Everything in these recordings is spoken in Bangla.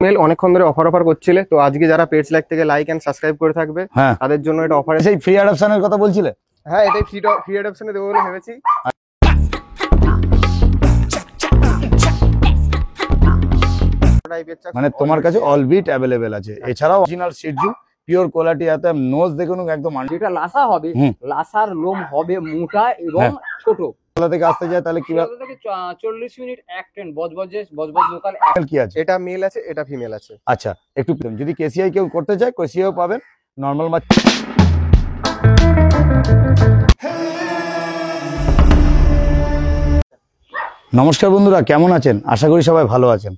মেল অনেকক্ষণ ধরে অফার করছিলে, তো আজকে যারা পেজ লাইক থেকে লাইক এন্ড সাবস্ক্রাইব করে থাকবে তাদের জন্য এটা অফার। সেই ফ্রি অ্যাডপশনের কথা বলছিলে? হ্যাঁ, এটাই ফ্রি অ্যাডপশনে দেবো বলে ভেবেছি। মানে তোমার কাছে অল বিট अवेलेबल আছে, এছাড়াও অরিজিনাল সিডজু পিওর কোয়ালিটি আছে। নোজ দেখুন একদম, যেটা লাসা হবে, লাসার লোম হবে মোটা এবং ছোট। কোথা থেকে আসতে যায় তাহলে কি 40 মিনিট এক ট্রেন বজবজ লোকাল কি আছে? এটা মেল আছে, এটা ফিমেল আছে। আচ্ছা, একটু যদি কেসিআই কেউ করতে চায় কেসিআইও পাবেন, নরমাল মাছ। নমস্কার বন্ধুরা, কেমন আছেন? আশা করি সবাই ভালো আছেন।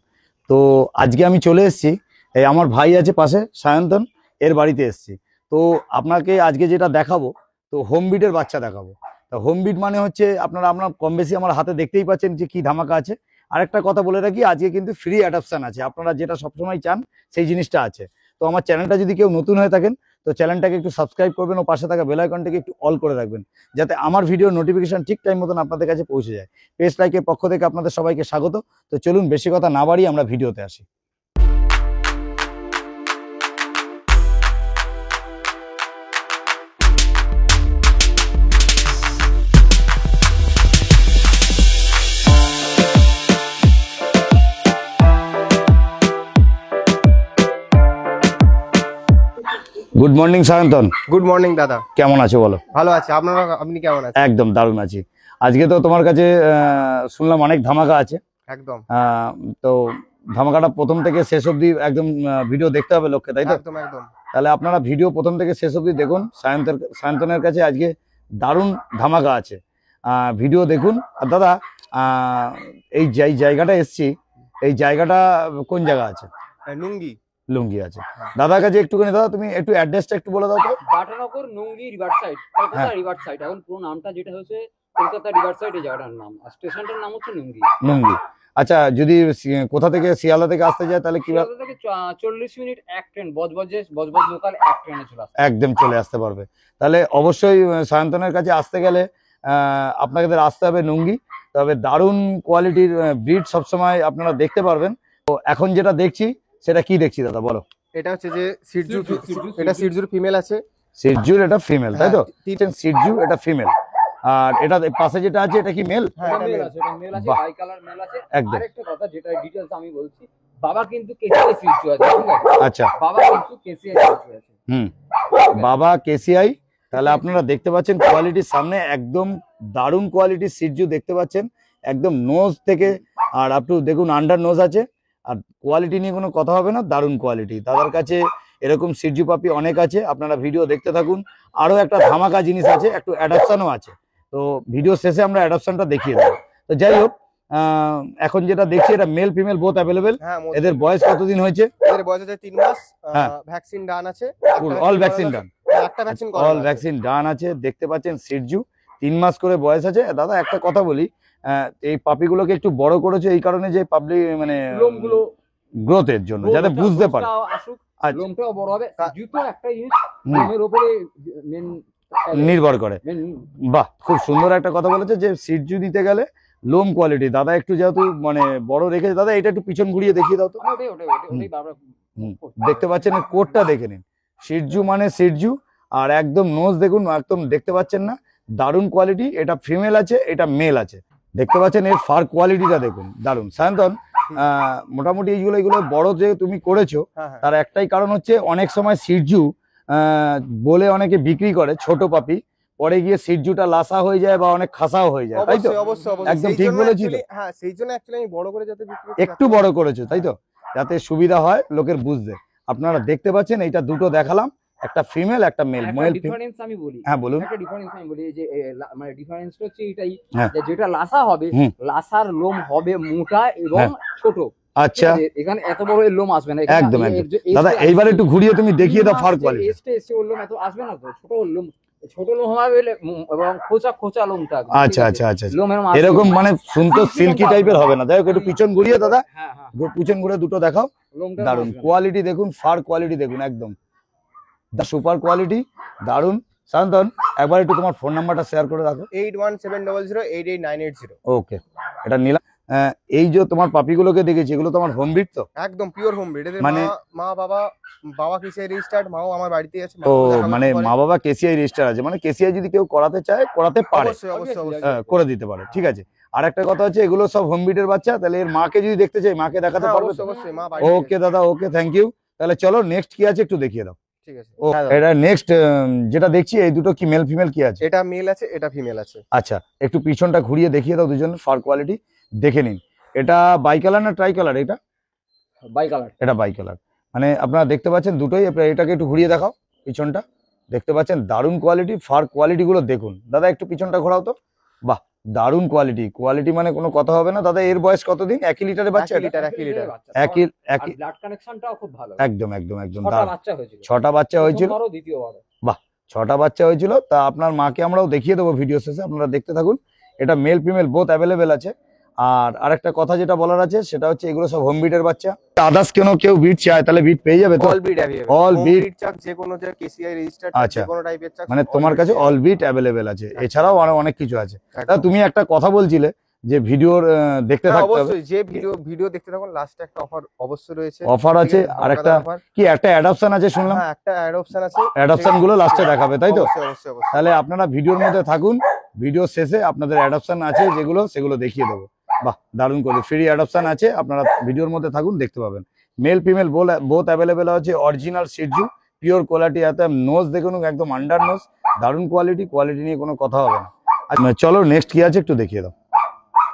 তো আজকে আমি চলে এসেছি, এই আমার ভাই আছে পাশে সায়ন্তন, এর বাড়িতে এসেছি। তো আপনাকে আজকে যেটা দেখাবো, তো হোম বিটের বাচ্চা দেখাবো। তো হোম বিট মানে হচ্ছে আপনারা কম বেশি আমার হাতে দেখতেই পাচ্ছেন যে কি ধামাকা আছে। আরেকটা কথা বলে রাখি, আজকে কিন্তু ফ্রি অ্যাডপশন আছে, আপনারা যেটা সবসময় চান সেই জিনিসটা আছে। তো আমার চ্যানেলটা যদি কেউ নতুন হয়ে থাকেন তো চ্যানেলটাকে একটু সাবস্ক্রাইব করবেন ও পাশে থাকা বেল আইকনটাকে একটু অল করে রাখবেন, যাতে আমার ভিডিওর নোটিফিকেশন ঠিক টাইম মতন আপনাদের কাছে পৌঁছে যায়। পেজ লাইকের পক্ষ থেকে আপনাদের সবাইকে স্বাগত। তো চলুন বেশি কথা না বাড়িয়ে আমরা ভিডিওতে আসি। Good morning Sayantan. Good morning দাদা, কেমন আছো বলো? ভালো আছে, আপনি কেমন আছেন? একদম দারুণ আছি। আজকে তো তোমার কাছে শুনলাম অনেক ধামাকা আছে। একদম। তো ধামাকাটা প্রথম থেকে শেষ অবধি একদম ভিডিও দেখতে হবে লোককে, তাই তো? একদম একদম। তাহলে আপনারা ভিডিও প্রথম থেকে শেষ অবধি দেখুন। সায়ন্তনের কাছে আজকে দারুণ ধামাকা আছে, ভিডিও দেখুন। আর দাদা, এই জায়গাটা এসছি, এই জায়গাটা কোন জায়গা আছে? লুঙ্গি আছে। দাদার কাছে একটুখানি, দাদা তুমি একটু অ্যাড্রেসটা একটু বলে দাও তো। Batanagar Nungi river side, Kolkata river side. এখন পুরো নামটা যেটা হচ্ছে কলকাতা রিভার সাইড, এই জায়গাটার নাম, আর স্টেশনটার নাম হচ্ছে নুঙ্গি। আচ্ছা, যদি কোথা থেকে শিয়ালদা থেকে আসতে যায় তাহলে কিভাবে? শিয়ালদা থেকে 40 মিনিট এক ট্রেন বজবজ লোকাল এক ট্রেনে চলে আসবে, একদম চলে আসতে পারবে। তাহলে অবশ্যই সায়ন্তনের কাছে আসতে গেলে আপনাদের আসতে হবে নুঙ্গি। তবে দারুণ কোয়ালিটির ব্রিড সবসময় আপনারা দেখতে পারবেন। তো এখন যেটা দেখছি সেটা কি দেখছি দাদা বলো? এটা হচ্ছে যে সিডজু, এটা সিডজুর ফিমেল আছে। সিডজুর এটা ফিমেল, তাই তো? সিডজু এটা ফিমেল। আর এটা পাশে যেটা আছে এটা কি মেল? হ্যাঁ, মেল আছে, এটা মেল আছে, বাই কালার মেল আছে। আরেকটা কথা যেটা ডিটেইলস আমি বলছি, বাবা কিন্তু কেসিআই সিডজু আছে, ঠিক আছে? আচ্ছা, বাবা কিন্তু কেসিআই সিডজু আছে। বাবা কেসিআই। তাহলে আপনারা দেখতে পাচ্ছেন কোয়ালিটির সামনে একদম দারুণ কোয়ালিটির সিডজু দেখতে পাচ্ছেন, একদম নোজ থেকে আর আপ টু দেখুন আন্ডার নোজ আছে। আর কোয়ালিটি নিয়ে কোনো কথা হবে না, দারুণ কোয়ালিটি। দাদার কাছে এরকম সিডজু পাপি অনেক আছে, আপনারা ভিডিও দেখতে থাকুন। আরো একটা ধামাকা জিনিস আছে, একটু অ্যাডপশনও আছে। তো ভিডিও শেষে আমরা অ্যাডপশনটা দেখিয়ে দেবো। তো যাই হোক, এখন যেটা দেখছি এটা মেল ফিমেল বোথ অ্যাভেলেবেল। এদের বয়স কতদিন হয়েছে? এদের বয়স আছে 3 মাস। ভ্যাকসিন ডান আছে, অল ভ্যাকসিন ডান। একটা ভ্যাকসিন অল ভ্যাকসিন ডান আছে। দেখতে পাচ্ছেন সিডজু 3 মাস করে বয়স আছে। দাদা একটা কথা বলি, এই পাপিগুলোকে একটু বড় করেছে এই কারণে যে পাবলিক মানে লোমগুলো গ্রোথের জন্য, যাতে বুঝতে পারে। লোমটাও বড় হবে, জুতো একটা জিনিস লোমের উপরে নির্ভর করে। বাহ, খুব সুন্দর একটা কথা বলেছে যে সিডজু নিতে গেলে লোম কোয়ালিটি। দাদা একটু যেহেতু মানে বড় রেখেছে, দাদা এটা একটু পিছন ঘুরিয়ে দেখিয়ে দাও তো। দেখতে পাচ্ছেন কোটটা দেখে নিন, সিডজু মানে সিডজু। আর একদম নোজ দেখুন, একদম দেখতে পাচ্ছেন না, দারুণ কোয়ালিটি। এটা ফিমেল আছে, এটা মেল আছে। দেখতে পাচ্ছেন এর ফার কোয়ালিটিটা দেখুন, দারুণ। সায়ন্তন, মোটামুটি এইগুলো বড় যে তুমি করেছো, তার একটাই কারণ হচ্ছে অনেক সময় সিডজু বলে অনেকে বিক্রি করে ছোট পাপি, পরে গিয়ে সিডজুটা লাসা হয়ে যায় বা অনেক খাসাও হয়ে যায়, তাই তো? একদম ঠিক বলেছি। হ্যাঁ, সেই জন্য অ্যাকচুয়ালি আমি বড় করে যাতে একটু বড় করেছো, তাই তো, যাতে সুবিধা হয় লোকের বুঝতে। আপনারা দেখতে পাচ্ছেন এইটা দুটো দেখালাম, একটা ফিমেল একটা মেল। ডিফারেন্স আমি বলি। হ্যাঁ বলুন। একটা ডিফারেন্স আমি বলি যে মানে ডিফারেন্সটা হচ্ছে এটাই যে যেটা লাসা হবে, লাসার লোম হবে মোটা এবং ছোট। আচ্ছা, এখানে এত বড় লোম আসবে না। একদম একদম। দাদা এইবার একটু ঘুরিয়ে তুমি দেখিয়ে দাও ফার কোয়ালিটি। এসে লোম এত আসবে না তো, ছোট লোম হবে এবং খোঁচা লোমটা। আচ্ছা আচ্ছা আচ্ছা, এরকম মানে সুন্দর সিল্কি টাইপের হবে না। যাই হোক, একটু পিছন ঘুরিয়ে দাদা, পিছন ঘুরে দুটো দেখাও। দারুন কোয়ালিটি দেখুন, ফার কোয়ালিটি দেখুন, একদম সুপার কোয়ালিটি, দারুন। সায়ন্তন, একবার একটু তোমার ফোন নাম্বারটা শেয়ার করে রাখো। 8170088980। ওকে, এটা নিলাম। এই যে তোমার পাপিগুলোকে দেখেছি, এগুলো তোমার হোম ব্রিড তো? একদম পিওর হোম ব্রিড। এদের মানে মা বাবা কেসিআই রেজিস্টার্ড, মাও আমার বাড়িতেই আছে। ও মানে মা বাবা কেসিআই রেজিস্টার আছে, মানে কেসিআই যদি কেউ করাতে চায় করাতে পারে, অবশ্যই করে দিতে পারে। ঠিক আছে, আর একটা কথা হচ্ছে এগুলো সব হোম ব্রিডের বাচ্চা, তাহলে এর মাকে যদি দেখতে চাই মাকে দেখাতে পারবে? অবশ্যই মা বাড়িতে। ওকে দাদা, ওকে, থ্যাংক ইউ। তাহলে চলো নেক্সট কি আছে একটু দেখিয়ে দাও। ঠিক আছে। ও এটা নেক্সট যেটা দেখছি, এই দুটো কি মেল ফিমেল কি আছে? এটা মেল আছে, এটা ফিমেল আছে। আচ্ছা, একটু পিছনটা ঘুরিয়ে দেখিয়ে দাও, দুজনের ফার কোয়ালিটি দেখে নিন। এটা বাই কালার না ট্রাই কালার? এটা বাই কালার। এটা বাই কালার, মানে আপনারা দেখতে পাচ্ছেন দুটোই। এটাকে একটু ঘুরিয়ে দেখাও, পিছনটা দেখতে পাচ্ছেন, দারুণ কোয়ালিটি। ফার কোয়ালিটি গুলো দেখুন দাদা, একটু পিছনটা ঘোরাও তো। বাহ, দারুণ কোয়ালিটি মানে কোনো কথা হবে না। দাদা এর বয়স কতদিন? 1 লিটারের বাচ্চা? 1 লিটার। ব্লাড কানেকশনটাও খুব ভালো। একদম। 6টা বাচ্চা হয়েছিল। 6টা বাচ্চা হয়েছিল। দ্বিতীয়বার। বাহ, 6টা বাচ্চা হয়েছিল। তা আপনার মাকে আমরাও দেখিয়ে দেবো ভিডিও শেষে, আপনারা দেখতে থাকুন। এটা মেল ফিমেল বোথ অ্যাভেলেবেল আছে। আর আরেকটা কথা যেটা বলার আছে সেটা হচ্ছে এগুলো সব হোম ব্রিডের বাচ্চা। আদার্স কেউ বিট চায় তাহলে বিট পেয়ে যাবে তো? All beet available. All beet চাক যে কোনো যে কেসিআই রেজিস্টার্ড আচ্ছা, যে কোনো টাইপের চাক মানে তোমার কাছে অল বিট অ্যাভেলেবেল আছে। এছাড়াও আরো অনেক কিছু আছে। তা তুমি একটা কথা বলছিলে যে ভিডিওর দেখতে থাকতে হবে। অবশ্যই, যে ভিডিও দেখতে থাকুন, লাস্টে একটা অফার অবশ্যই রয়েছে। অফার আছে, আর একটা কি একটা অ্যাডপশন আছে শুনলাম? হ্যাঁ, একটা অ্যাডপশন আছে। অ্যাডপশন গুলো লাস্টে দেখাবে, তাই তো? অবশ্যই। তাহলে আপনারা ভিডিওর মধ্যে থাকুন, ভিডিও শেষে আপনাদের অ্যাডপশন আছে যেগুলো সেগুলো দেখিয়ে দেবো। বাহ, দারুণ করে ফ্রি অ্যাডপশন আছে, আপনারা ভিডিওর মধ্যে থাকুন, দেখতে পাবেন। মেল ফিমেল বোথ অ্যাভেলেবেল আছে। Original shih tzu, pure quality. এতে নোজ দেখুন, একদম আন্ডার নোজ, দারুণ কোয়ালিটি নিয়ে কোনো কথা হবে না। আচ্ছা চলো নেক্সট কি আছে একটু দেখিয়ে দাও।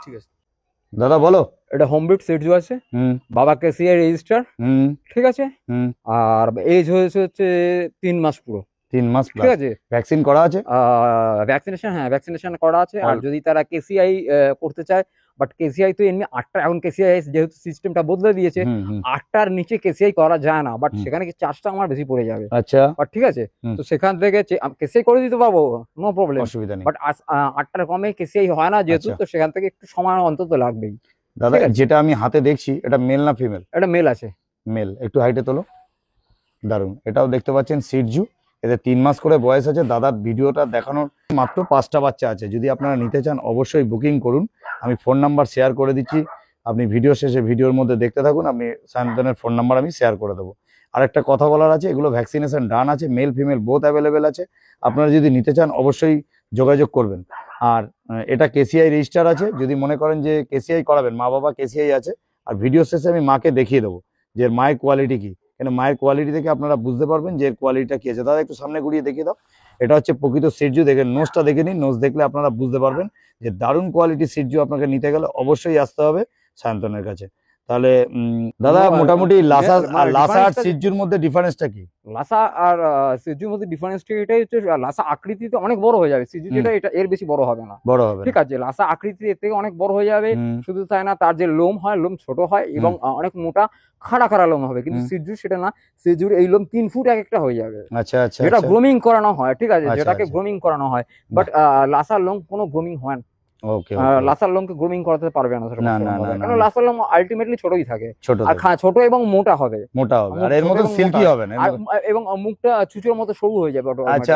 ঠিক আছে দাদা বলো। এটা হোম ব্রিড শিটজু আছে, বাবা কেসিআই রেজিস্টার। ঠিক আছে, আর এজ হচ্ছে 3 মাস পুরো। 3 মাস, ঠিক আছে। ভ্যাকসিন করা আছে? ভ্যাকসিনেশন করা আছে। আর যদি তারা কেসিআই করতে চায়, বাট কেসিআই তো এমনি 8টা, এখন কেসিআই যেহেতু সিস্টেমটা বদলে দিয়েছে, 8টার নিচে কেসিআই করা যায় না। বাট সেখানে কি চার্জটা আমার বেশি পড়ে যাবে। আচ্ছা, বাট ঠিক আছে, তো সেখান থেকে কেসিআই করে দিতে পারবো, নো প্রবলেম, অসুবিধা নেই। বাট 8টার কমে কেসিআই হয় না যেহেতু, তো সেখান থেকে একটু সময় অন্তত লাগবেই। দাদা যেটা আমি হাতে দেখছি এটা মেল না ফিমেল? এটা মেল আছে। মেল, একটু হাইটে তোলো। দারুণ, এটাও দেখতে পাচ্ছেন শিটজু। এতে 3 মাস করে বয়স আছে। দাদার ভিডিওটা দেখানোর মাত্র 5টা বাচ্চা আছে। যদি আপনারা নিতে চান অবশ্যই বুকিং করুন। আমি ফোন নাম্বার শেয়ার করে দিচ্ছি, আপনি ভিডিও শেষে ভিডিওর মধ্যে দেখতে থাকুন। আপনি সায়ন্তনের ফোন নাম্বার আমি শেয়ার করে দেবো। আর একটা কথা বলার আছে, এগুলো ভ্যাকসিনেশন ডান আছে, মেল ফিমেল বোথ অ্যাভেলেবেল আছে। আপনারা যদি নিতে চান অবশ্যই যোগাযোগ করবেন। আর এটা কেসিআই রেজিস্টার আছে। যদি মনে করেন যে কেসিআই করাবেন, মা বাবা কেসিআই আছে। আর ভিডিও শেষে আমি মাকে দেখিয়ে দেবো যে মায়ের কোয়ালিটি কি, কেন মায়ের কোয়ালিটি দেখে আপনারা বুঝতে পারবেন যে এর কোয়ালিটিটা কি আছে। দাদা একটু সামনে ঘুরিয়ে দেখিয়ে দাও। এটা হচ্ছে প্রকৃত শিটজু। দেখেন নোজটা দেখে নিন, নোজ দেখলে আপনারা বুঝতে পারবেন যে দারুণ কোয়ালিটি শিটজু। আপনাকে নিতে গেলে অবশ্যই আসতে হবে সায়ন্তনের কাছে। তাহলে দাদা মোটামুটি লাসা আর শিটজুর মধ্যে ডিফারেন্সটা কি? লাসা আর শিটজুর মধ্যে ডিফারেন্সটা এটাই হচ্ছে, লাসা আকৃতিতে অনেক বড় হয়ে যাবে, শিটজু যেটা এটা এর বেশি বড় হবে না। বড় হবে, ঠিক আছে। লাসা আকৃতি এর থেকে অনেক বড় হয়ে যাবে। শুধু তাই না, তার যে লোম হয়, লোম ছোট হয় এবং অনেক মোটা খাড়া লোম হবে। কিন্তু শিটজু সেটা না, শিটজুর এই লোম 3 ফুট এক একটা হয়ে যাবে। আচ্ছা, যেটা গ্রুমিং করানো হয়। ঠিক আছে, যেটাকে গ্রুমিং করানো হয়। বাট লাসার লোম কোনো গ্রুমিং হয় না। লাসার লোমকে গ্রুমিং করাতে পারবে না, কারণ লাসার লোম আলটিমেটলি ছোটই থাকে, ছোট এবং মোটা হবে, আর এর মতো সিল্কি হবে না, এবং মুখটা চুচুর মতো সরু হয়ে যাবে। আচ্ছা।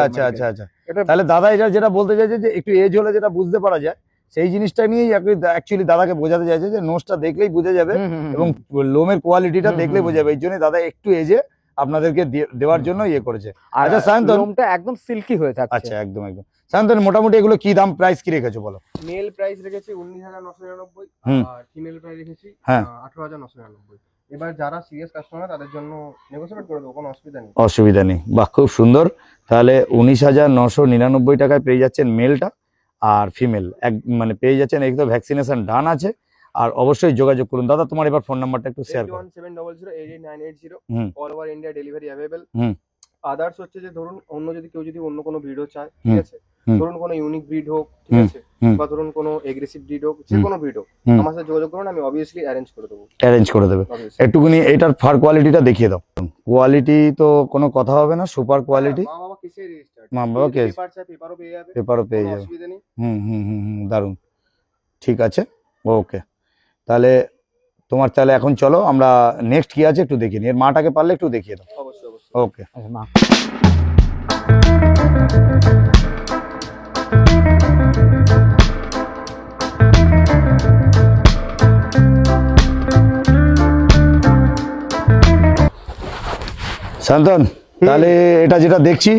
তাহলে দাদা এটা যেটা বলতে চাইছে যে একটু এজ হলে যেটা বুঝতে পারা যায়, সেই জিনিসটা নিয়েই অ্যাকচুয়ালি দাদাকে বোঝাতে চাইছে যে নোজটা দেখলেই বোঝা যাবে এবং লোমের কোয়ালিটিটা দেখলেই বোঝা যাবে। এই জন্য দাদা একটু এজে আপনাদেরকে দেওয়ার জন্য ইয়ে করেছে। আচ্ছা সায়ন্তন, লোমটা একদম সিল্কি হয়ে থাকে। আচ্ছা, একদম। সায়ন্তন মোটামুটি এগুলো কি দাম প্রাইস কি রেখেছো বলো? মেল প্রাইস রেখেছি 19,999, আর ফিমেল প্রাইস রেখেছি 18,999। এবার যারা সিরিয়াস কাস্টমার তাদের জন্য নেগোশিয়েট করে দেবো, কোনো অসুবিধা নেই। বাহ, খুব সুন্দর। তাহলে 19,999 টাকায় পেয়ে যাচ্ছেন মেলটা, আর ফিমেল মানে পেয়ে যাচ্ছেন। একদম ভ্যাকসিনেশন ডান আছে। আর অবশ্যই যোগাযোগ করুন। দাদা তোমার এবার ফোন নাম্বারটা একটু শেয়ার করুন। 700888980, all over India delivery available. Others হচ্ছে যে ধরুন কেউ যদি অন্য কোনো ব্রিডও চায়, ঠিক আছে, ধরুন কোনো ইউনিক ব্রিড হোক, ঠিক আছে, বা ধরুন কোনো এগ্রেসিভ ব্রিড হোক, যে কোনো ব্রিড হোক, আমার সাথে যোগাযোগ করুন, আমি অবভিয়াসলি অ্যারেঞ্জ করে দেবো। একটুখানি এটার ফার কোয়ালিটিটা দেখিয়ে দাও। কোয়ালিটি তো কোনো কথা হবে না, সুপার কোয়ালিটি। মা বাবা কেসিআই রেজিস্টার্ড, মা বাবা পেপারও পেয়ে যাবে, অসুবিধা নেই। দারুন, ঠিক আছে, ওকে। তাহলে তোমার তাহলে এখন চলো আমরা নেক্সট কি আছে একটু দেখিয়ে নিই। এর মাটাকে পারলে একটু দেখিয়ে দাও। অবশ্যই, ওকে। শান্তন, তাহলে এটা যেটা দেখছি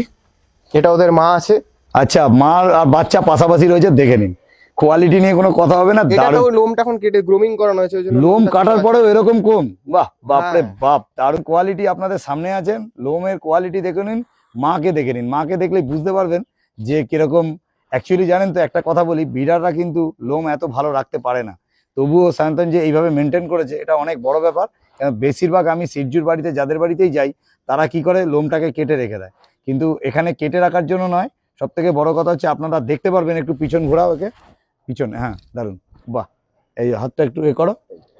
এটা ওদের মা আছে। আচ্ছা, মা আর বাচ্চা পাশাপাশি রয়েছে, দেখে নিন। কোয়ালিটি নিয়ে কোনো কথা হবে না। এটাও লোমটা এখন কেটে গ্রুমিং করানো হয়েছে, ওই জন্য লোম কাটার পরেও এরকম কম, বাহ বাপরে হ্যাঁ। বাপ, দারুণ কোয়ালিটি আপনাদের সামনে আছেন। লোমের কোয়ালিটি দেখে নিন, মাকে দেখে নিন, মাকে দেখলেই বুঝতে পারবেন যে কিরকম। অ্যাকচুয়ালি জানেন তো, একটা কথা বলি, বিড়াররা কিন্তু লোম এত ভালো রাখতে পারে না, তবুও সায়ন্তন যে এইভাবে মেনটেন করেছে এটা অনেক বড় ব্যাপার। বেশিরভাগ আমি সিরজুর বাড়িতে যাদের বাড়িতেই যাই, তারা কি করে লোমটাকে কেটে রেখে দেয়, কিন্তু এখানে কেটে রাখার জন্য নয়। সব থেকে বড় কথা হচ্ছে আপনারা দেখতে পারবেন, একটু পিছন ঘোরাও একে, পিছনে, হ্যাঁ দারুণ, বাহ। এই হাতটা একটু এ করো,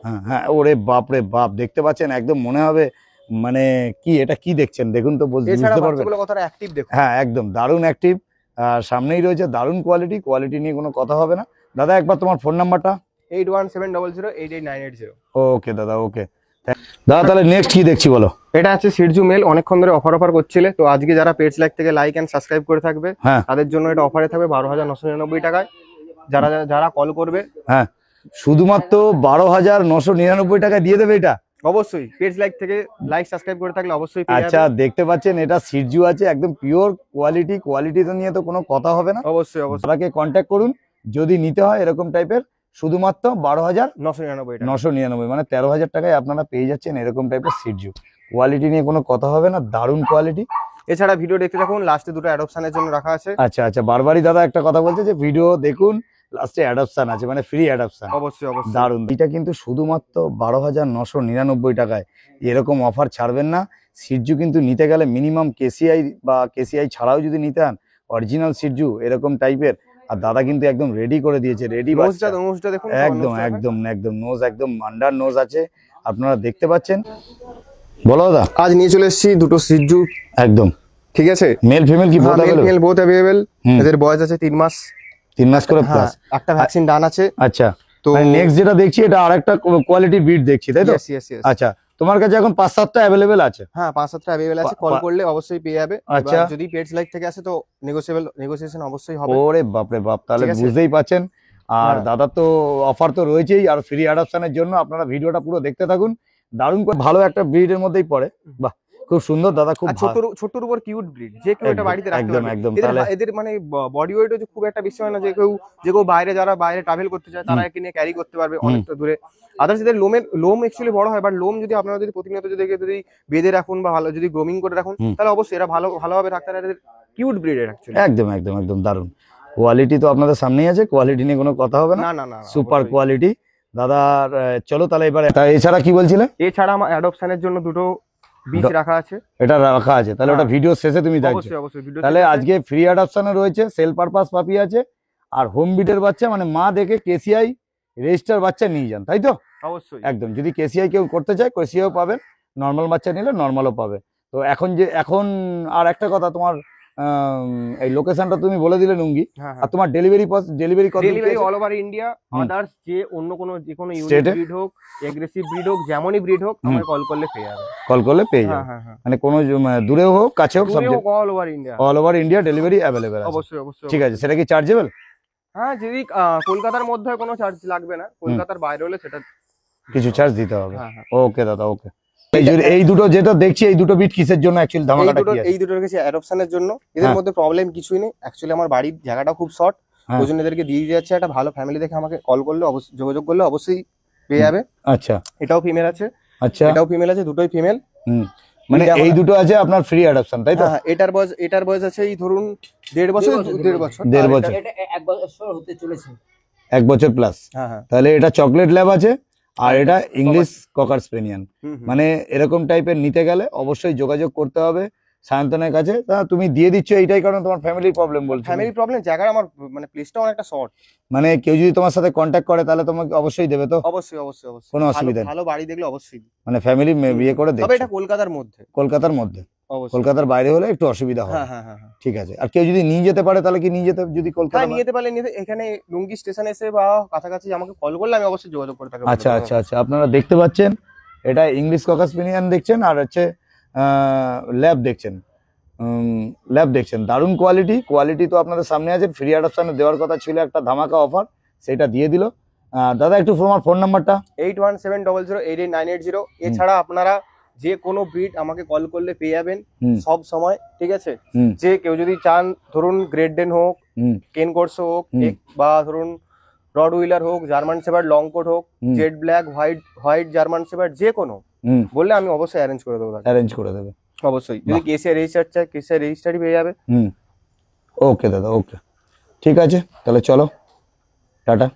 হ্যাঁ হ্যাঁ, ওরে বাপ রে বাপ, দেখতে পাচ্ছেন একদম মনে হবে মানে কি, এটা কি দেখছেন দেখুন তো, এছাড়া বুঝতে পারবেন। বাচ্চাগুলো কতটা অ্যাক্টিভ দেখুন। হ্যাঁ একদম দারুণ অ্যাক্টিভ, আর সামনেই রয়েছে দারুণ কোয়ালিটি, কোয়ালিটি নিয়ে কোনো কথা হবে না। দাদা একবার তোমার ফোন নাম্বারটা। 8170088980। ওকে দাদা, ওকে দাদা। তাহলে নেক্সট কি দেখছি বলো? এটা আছে সিরজু মেল, অনেকক্ষণ ধরে অফার করছিলে, তো আজকে যারা পেটস লাইক থেকে লাইক এন্ড সাবস্ক্রাইব করে থাকবে, হ্যাঁ তাদের জন্য এটা অফারে থাকবে 12,999 টাকায়। যারা যারা কল করবে, হ্যাঁ, শুধুমাত্র 12,999 টাকা দিয়ে দেবে এটা? অবশ্যই পেটস লাইক থেকে লাইক সাবস্ক্রাইব করে থাকলে অবশ্যই পেয়ে আচ্ছা, যাবে। দেখতে পাচ্ছেন এটা সিরজু আছে, একদম পিওর কোয়ালিটি, কোয়ালিটি তো নিয়ে তো কোনো কথা হবে না। অবশ্যই অবশ্যই আপনাকে কন্ট্যাক্ট করুন যদি নিতে হয় এরকম টাইপের, শুধুমাত্র 999 টাকা। 12,999, মানে 13,000 টাকায় আপনারা পেয়ে যাচ্ছেন এরকম টাইপের সিরজু। কোয়ালিটি নিয়ে কোনো কথা হবে না, দারুণ কোয়ালিটি। এছাড়া ভিডিও দেখতে থাকুন, লাস্টে দুটো অ্যাডপশনের জন্য রাখা আছে। আচ্ছা আচ্ছা, বারবারই দাদা একটা কথা বলছে যে ভিডিও দেখুন, লাস্টে অ্যাডপশন আছে, মানে ফ্রি অ্যাডপশন। অবশ্যই অবশ্যই দারুণ, এটা কিন্তু শুধুমাত্র 12,999 টাকায়, এরকম অফার ছাড়বেন না। সিরজু কিন্তু নিতে গেলে মিনিমাম কেসিআই বা কেসিআই ছাড়াও যদি নিতে হন, অরিজিনাল সিরজু এরকম টাইপের। আর দাদা কিন্তু একদম রেডি করে দিয়েছে, রেডি বাচ্চা, নোজটা দেখুন, একদম একদম একদম নোজ, একদম আন্ডার নোজ আছে, আপনারা দেখতে পাচ্ছেন। বলো দাদা। আজ নিয়ে চলে এসেছি দুটো সিরজু, একদম ঠিক আছে। মেল ফিমেল কি both available? Male both available. হুম। এদের বয়স আছে 3 মাস। 3 মাস করে প্লাস। একটা ভ্যাকসিন ডান আছে। আচ্ছা, তো তো নেক্সট যেটা দেখছি এটা আরেকটা কোয়ালিটি বিট দেখছি, তাই তো? Yes yes yes. আচ্ছা, তোমার কাছে এখন 5-7টা অ্যাভেলেবেল আছে? হ্যাঁ, 5-7টা অ্যাভেলেবল আছে, কল করলে অবশ্যই পেয়ে যাবে। আচ্ছা। এবার যদি পেটস লাইক থেকে আসে তো নেগোসিয়েশন অবশ্যই হবে। ওরে বাপরে বাপ, তাহলে ঠিক আছে। বুঝতেই পাচ্ছেন। আর হ্যাঁ। দাদা তো অফার তো রয়েছেই, আর ফ্রি অ্যাডপশনের জন্য আপনারা ভিডিওটা পুরো দেখতে থাকুন। দারুণ ভালো একটা ব্রিডের মধ্যেই পড়ে, বাহ খুব সুন্দর দাদা, খুব আর ছোটর উপর কিউট ব্রিড, যে কেউ এটা একদম, বাড়িতে রাখতে একদম, পারবে। একদম, তাহলে- এদের মানে বডি ওয়েটও খুব একটা বেশি হয় না, যে কেউ যারা বাইরে ট্রাভেল করতে চায় তারা একে নিয়ে ক্যারি করতে পারবে অনেকটা দূরে। আদার্স এদের লোম অ্যাকচুয়ালি বড় হয়, বাট লোম যদি আপনারা যদি প্রতিনিয়ত যদি বেঁধে রাখুন বা ভালো যদি গ্রোমিং করে রাখুন, তাহলে অবশ্যই এরা ভালোভাবে রাখতে পারে। এদের কিউট ব্রিডের অ্যাকচুয়ালি। একদম একদম একদম দারুণ কোয়ালিটি, তো আপনাদের সামনেই আছে, কোয়ালিটি নিয়ে কোনো কথা হবে না। না না না, সুপার কোয়ালিটি দাদার। চলো তাহলে এবারে, এছাড়া কি বলছিলে? এছাড়া আমার অ্যাডপশনের জন্য দুটো বীজ রাখা আছে। এটা রাখা আছে, তাহলে ওটা ভিডিও শেষে তুমি দেখো। অবশ্যই অবশ্যই ভিডিও। তাহলে আজকে ফ্রি অ্যাডপশনে রয়েছে, সেল পারপাস পাপি আছে, আর হোম বিটের বাচ্চা, মানে মা দেখে কেসিআই রেজিস্টার বাচ্চা নিয়ে যান, তাই তো? অবশ্যই একদম, যদি কেসিআই কেউ করতে চায় কেসিআইও পাবেন, নর্মাল বাচ্চা নিলে নর্মালও পাবে। তো এখন আর একটা কথা, তোমার এই লোকেশনটা তুমি বলে দিলে নুঙ্গি, হ্যাঁ আর তোমার ডেলিভারি কত? Delivery all over India. হুম। আদার্স যে যে কোনো ইউনিক State এ? ব্রিড হোক, এগ্রেসিভ ব্রিড হোক, যেমনই ব্রিড হোক, আমায় কল করলে পেয়ে যাবে। কল করলে পেয়ে হ্যাঁ যাবে, হ্যাঁ হ্যাঁ, মানে কোনো দূরেও হোক কাছেও হোক, সব all over India. All over India delivery available আছে। অবশ্যই অবশ্যই। ঠিক আছে, সেটা কি চার্জেবল? হ্যাঁ, যদি কলকাতার মধ্যে হয় কোনো চার্জ লাগবে না, কলকাতার বাইরে হলে সেটা কিছু চার্জ দিতে হবে। হ্যাঁ হ্যাঁ। ওকে দাদা, ওকে। এই দুটো যেটা দেখছি, এই দুটো বিট কিসের জন্য অ্যাকচুয়ালি ধামাকাটা কি আছে? এই দুটো রেখেছি অ্যাডপশনের জন্য। এদের হ্যাঁ। মধ্যে প্রবলেম কিছুই নেই, অ্যাকচুয়ালি আমার বাড়ির জায়গাটা খুব শর্ট, হ্যাঁ। ওই জন্য এদেরকে দিয়ে যাচ্ছে। একটা ভালো ফ্যামিলি দেখে আমাকে কল করলে যোগাযোগ করলে অবশ্যই পেয়ে যাবে। আচ্ছা এটাও ফিমেল আছে, আচ্ছা, এটাও ফিমেল আছে, দুটোই ফিমেল। মানে এই দুটো আছে আপনার ফ্রি অ্যাডপশন, তাই তো? হ্যাঁ, এটার বয়স আছে এই ধরুন 1.5 বছর। 1.5 বছর। 1.5 বছর, এটা 1 বছর হতে চলেছে। 1 বছর প্লাস। হ্যাঁ হ্যাঁ। তাহলে এটা চকলেট ল্যাব আছে, আর এটা ইংলিশ ককার স্পেনিয়ান। মানে এরকম টাইপের নিতে গেলে অবশ্যই যোগাযোগ করতে হবে সায়ন্তনের কাছে। তা তুমি দিয়ে দিচ্ছ এইটাই কারণ তোমার ফ্যামিলির প্রবলেম বলছো? ফ্যামিলি প্রবলেম, জায়গাটা আমার মানে প্লেসটা অনেকটা শর্ট। মানে কেউ যদি তোমার সাথে কন্ট্যাক্ট করে তাহলে তোমাকে অবশ্যই দেবে তো? অবশ্যই অবশ্যই অবশ্যই, কোনো অসুবিধা নেই। ভালো বাড়ি দেখলে অবশ্যই। মানে ফ্যামিলি বিয়ে করে তবে দেখছো? এটা কলকাতার মধ্যে। কলকাতার মধ্যে? অবশ্যই। কলকাতার বাইরে হলে একটু অসুবিধা হবে। হ্যাঁ হ্যাঁ হ্যাঁ হ্যাঁ। ঠিক আছে, আর কেউ যদি নিয়ে যেতে পারে তাহলে কি নিয়ে যেতে, যদি কলকাতা? হ্যাঁ, নিয়ে যেতে পারলে এখানে লুঙ্গি স্টেশন এসে বা কাছাকাছি আমাকে কল করলে আমি অবশ্যই যোগাযোগ করে থাকবো। আচ্ছা আচ্ছা আচ্ছা, আপনারা দেখতে পাচ্ছেন এটা ইংলিশ ককার স্পেনিয়ান দেখছেন, আর হচ্ছে ল্যাব দেখছেন, দারুণ কোয়ালিটি তো আপনাদের সামনে আছে। ফ্রি অ্যাডপশনে দেওয়ার কথা ছিল একটা ধামাকা অফার, সেটা দিয়ে দিল। দাদা একটু তোমার ফোন নাম্বারটা। 8170088980। এছাড়া আপনারা যে কোনো ব্রিড আমাকে কল করলে পেয়ে যাবেন হুম। সব সময়, ঠিক আছে। হুম। যে কেউ যদি চান ধরুন গ্রেট ডেন হোক, হুম। কেন কোর্স হোক, হুম। বা ধরুন রড হুইলার হোক, জার্মান শেপার্ড লং কোট হোক, হুম। Jet black, white German shepherd, যে কোনো হুম। বললে আমি অবশ্যই অ্যারেঞ্জ করে দেবো তাকে। অ্যারেঞ্জ করে দেবে। অবশ্যই যদি কেসিআর রেজিস্টার চাই কেসিআর রেজিস্টারই পেয়ে যাবে। হুম। ওকে দাদা, ওকে, ঠিক আছে, তাহলে চলো, টাটা।